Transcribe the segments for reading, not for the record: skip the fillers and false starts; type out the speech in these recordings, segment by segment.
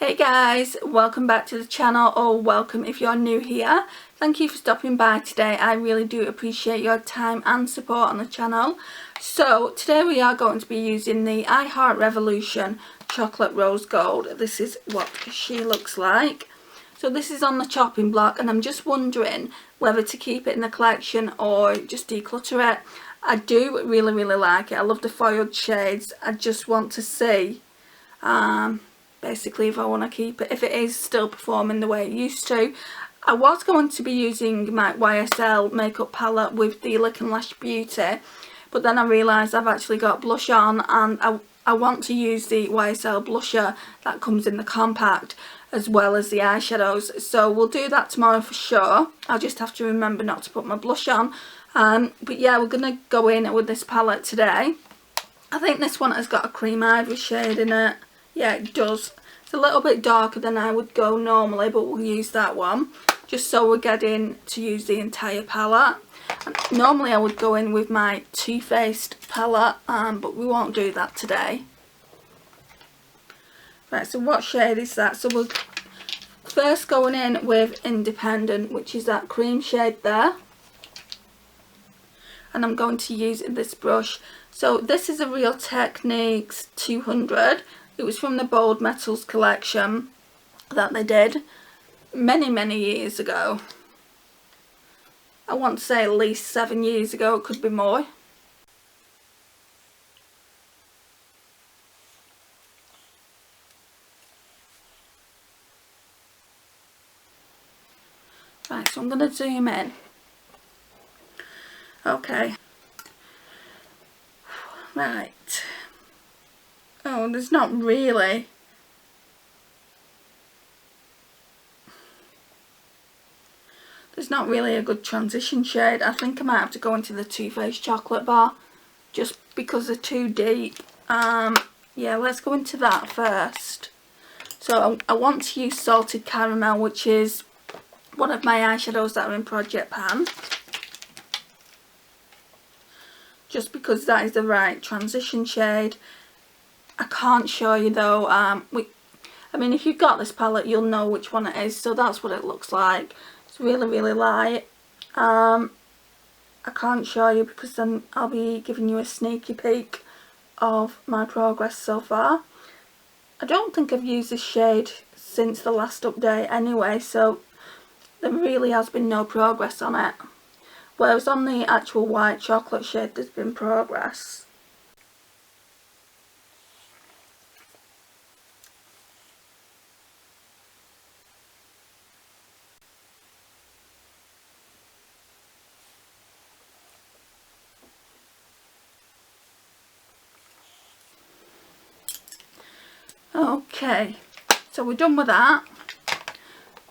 Hey guys, welcome back to the channel, or welcome if you're new here. Thank you for stopping by today. I really do appreciate your time and support on the channel. So today we are going to be using the I Heart Revolution Chocolate Rose Gold. This is what she looks like. So this is on the chopping block, and I'm just wondering whether to keep it in the collection or just declutter it. I do really like it. I love the foiled shades. I just want to see basically if I want to keep it, if it is still performing the way it used to. I was going to be using my YSL makeup palette with the Lick and Lash Beauty, but then I realised I've actually got blush on, and I want to use the YSL blusher that comes in the compact as well as the eyeshadows, so we'll do that tomorrow for sure. I'll just have to remember not to put my blush on. But yeah, we're going to go in with this palette today. I think this one has got a cream ivory shade in it. Yeah, it does. It's a little bit darker than I would go normally, but we'll use that one just so we're getting to use the entire palette. And normally I would go in with my Too Faced palette, but we won't do that today. Right, so what shade is that? So we're first going in with Independent, which is that cream shade there. And I'm going to use this brush. So this is a Real Techniques 200. It was from the Bold Metals collection that they did many years ago. I want to say at least 7 years ago, it could be more. Right, so I'm going to zoom in. Okay. Right. Oh, there's not really. There's not really a good transition shade. I think I might have to go into the Too Faced Chocolate Bar just because they're too deep. Yeah, let's go into that first. So I want to use Salted Caramel, which is one of my eyeshadows that are in Project Pan. Just because that is the right transition shade. I can't show you though. I mean, if you've got this palette, you'll know which one it is. So that's what it looks like. It's really light. I can't show you because then I'll be giving you a sneaky peek of my progress so far. I don't think I've used this shade since the last update anyway, so there really has been no progress on it. Whereas on the actual white chocolate shade, there's been progress. Okay, so we're done with that.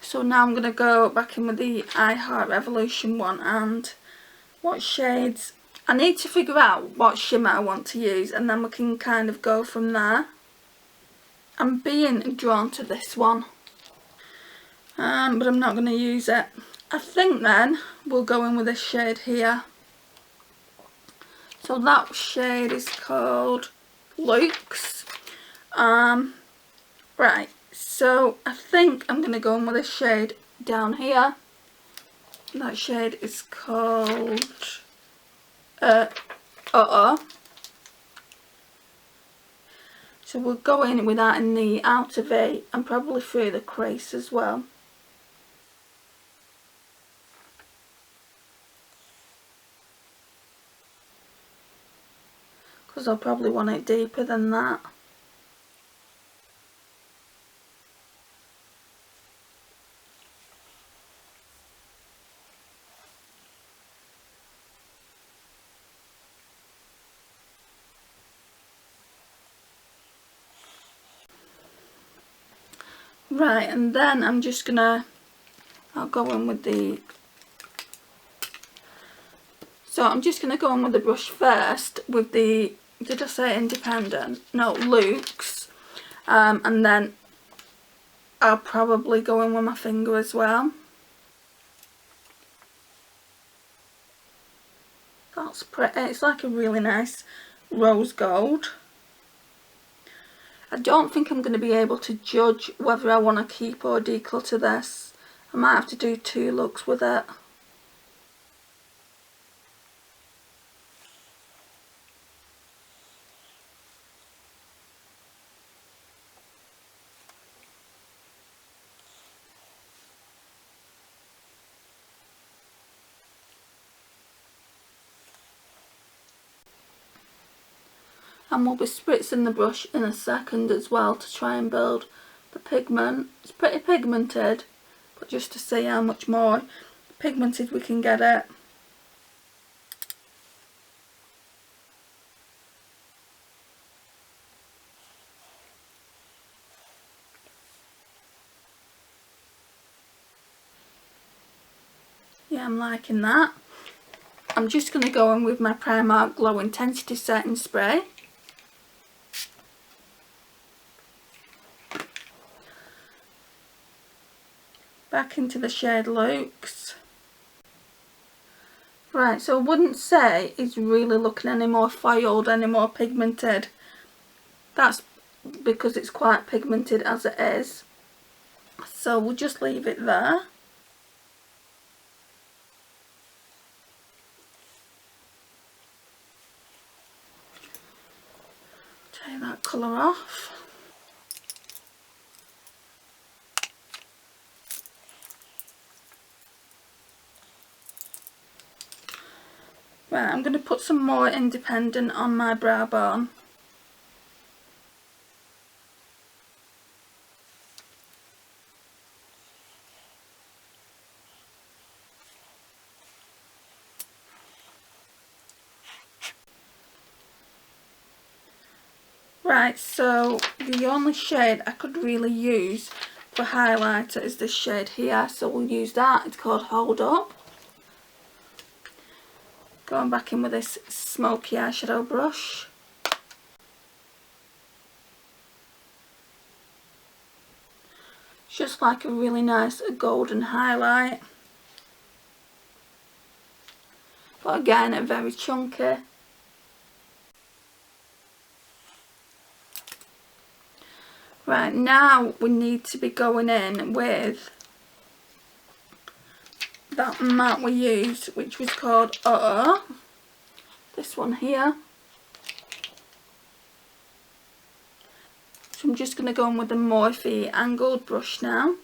So now I'm going to go back in with the I Heart Revolution one, and what shades, I need to figure out what shimmer I want to use, and then we can kind of go from there. I'm being drawn to this one, but I'm not going to use it. I think then we'll go in with this shade here. So that shade is called Luxe. Right, so I think I'm going to go in with this shade down here. That shade is called So we'll go in with that in the outer V and probably through the crease as well. Because I'll probably want it deeper than that. Right, and then I'm just gonna, I'll go in with the, so I'm just gonna go in with the brush first with the, did I say Independent? No, Luxe. And then I'll probably go in with my finger as well. That's pretty, it's like a really nice rose gold. I don't think I'm going to be able to judge whether I want to keep or declutter this. I might have to do 2 looks with it. And we'll be spritzing the brush in a second as well to try and build the pigment. It's pretty pigmented, but just to see how much more pigmented we can get it. Yeah, I'm liking that. I'm just going to go in with my Primark Glow Intensity Setting Spray. Back into the shade Luxe. Right, so I wouldn't say it's really looking any more foiled, any more pigmented. That's because it's quite pigmented as it is. So we'll just leave it there. Take that colour off. Right, I'm going to put some more Independent on my brow bone. Right, so the only shade I could really use for highlighter is this shade here, so we'll use that. It's called Hold Up. Going back in with this smoky eyeshadow brush. Just like a really nice golden highlight. But again, a very chunky. Right, now we need to be going in with that matte we used, which was called this one here. So I'm just going to go in with the Morphe angled brush now.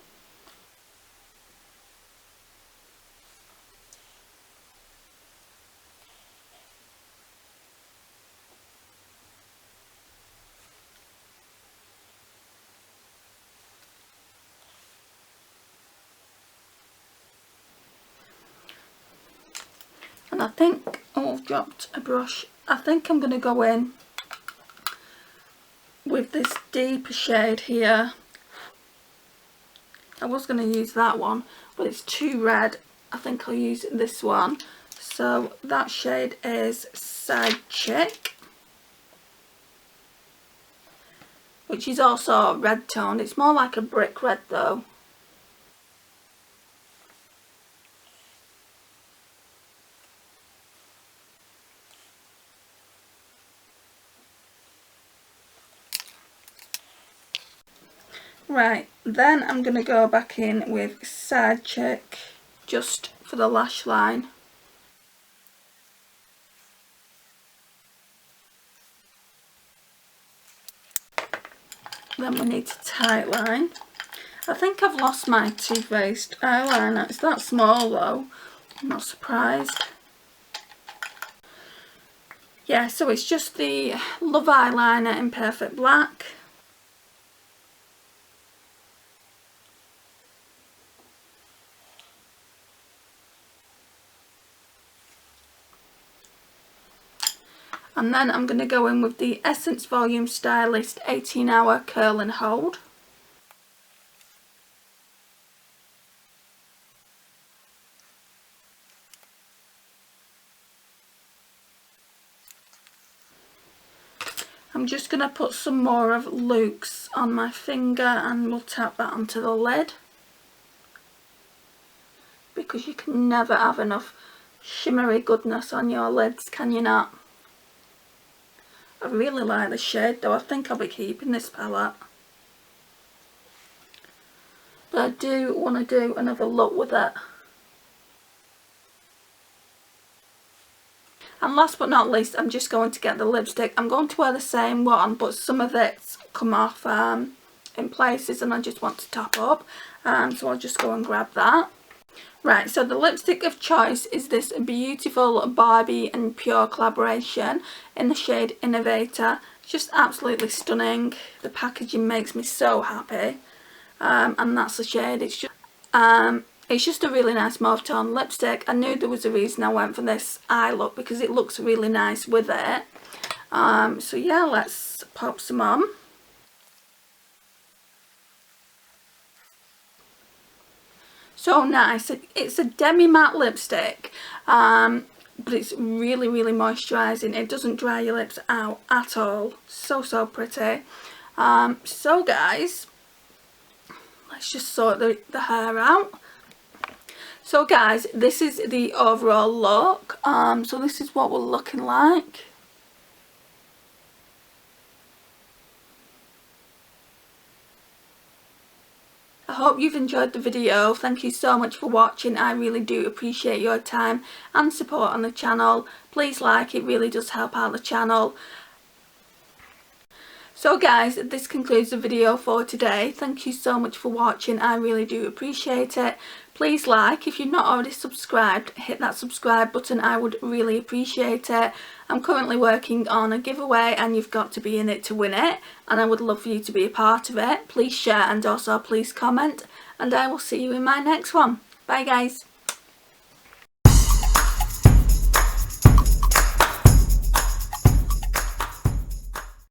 And I think, oh, I've dropped a brush. I think I'm going to go in with this deeper shade here. I was going to use that one, but it's too red. I think I'll use this one. So that shade is Side Chick, which is also red toned. It's more like a brick red though. Right, then I'm going to go back in with Side Chick just for the lash line. Then we need to tight line. I think I've lost my Too Faced eyeliner. It's that small though. I'm not surprised. Yeah, so it's just the Love eyeliner in Perfect Black. And then I'm going to go in with the Essence Volume Stylist 18 Hour Curl and Hold. I'm just going to put some more of Luxe on my finger and we'll tap that onto the lid. Because you can never have enough shimmery goodness on your lids, can you not? I really like the shade though. I think I'll be keeping this palette. But I do want to do another look with it. And last but not least, I'm just going to get the lipstick. I'm going to wear the same one, but some of it's come off in places and I just want to top up. So I'll just go and grab that. Right, so the lipstick of choice is this beautiful Barbie and Pure collaboration in the shade Innovator. It's just absolutely stunning. The packaging makes me so happy. And that's the shade. It's just a really nice mauve tone lipstick. I knew there was a reason I went for this eye look because it looks really nice with it. So yeah, let's pop some on. So nice. It's a demi-matte lipstick, but it's really, really moisturising. It doesn't dry your lips out at all. So, so pretty. So guys, let's just sort the hair out. So guys, this is the overall look. So this is what we're looking like. I hope you've enjoyed the video. Thank you so much for watching. I really do appreciate your time and support on the channel. Please like, it really does help out the channel. So guys, this concludes the video for today. Thank you so much for watching. I really do appreciate it. Please like, if you're not already subscribed, hit that subscribe button. I would really appreciate it. I'm currently working on a giveaway and you've got to be in it to win it. And I would love for you to be a part of it. Please share and also please comment. And I will see you in my next one. Bye guys.